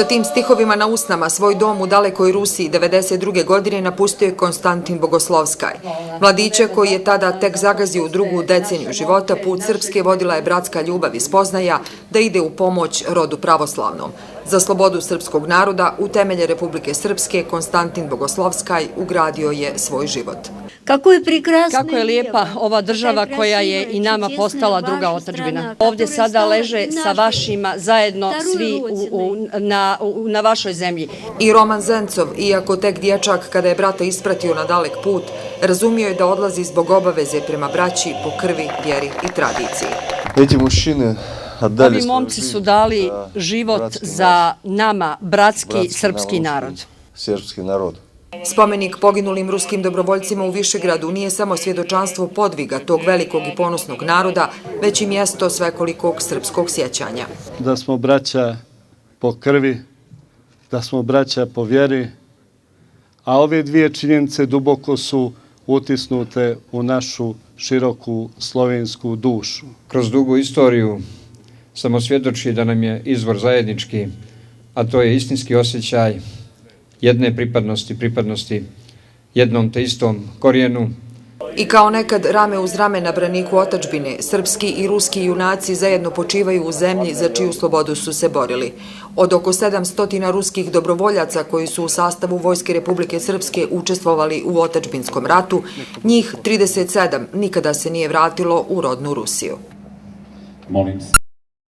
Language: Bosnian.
Sa tim stihovima na usnama svoj dom u dalekoj Rusiji 1992. godine napustio je Konstantin Bogoslovskaj. Mladića koji je tada tek zagazio u drugu deceniju života, put srpske vodila je bratska ljubav i spoznaja da ide u pomoć rodu pravoslavnom. Za slobodu srpskog naroda u temelje Republike Srpske Konstantin Bogoslovskaj ugradio je svoj život. Kako je lijepa ova država koja je i nama postala druga otadžbina. Ovdje sada leže sa vašima zajedno svi na vašoj zemlji. I Roman Zencov, iako tek dječak kada je brata ispratio na dalek put, razumio je da odlazi zbog obaveze prema braći po krvi, vjeri i tradiciji. Ovi momci su dali život za nama, bratski srpski narod. Spomenik poginulim ruskim dobrovoljcima u Višegradu nije samo svjedočanstvo podviga tog velikog i ponosnog naroda, već i mjesto svekolikog srpskog sjećanja. Da smo braća po krvi, da smo braća po vjeri, a ove dvije činjenice duboko su utisnute u našu široku slovensku dušu. Kroz dugu istoriju samosvjedoči da nam je izvor zajednički, a to je istinski osjećaj jedne pripadnosti jednom te istom korijenu. I kao nekad rame uz rame na braniku otadžbine, srpski i ruski junaci zajedno počivaju u zemlji za čiju slobodu su se borili. Od oko 700 ruskih dobrovoljaca koji su u sastavu Vojske Republike Srpske učestvovali u otadžbinskom ratu, njih 37 nikada se nije vratilo u rodnu Rusiju. Molim se.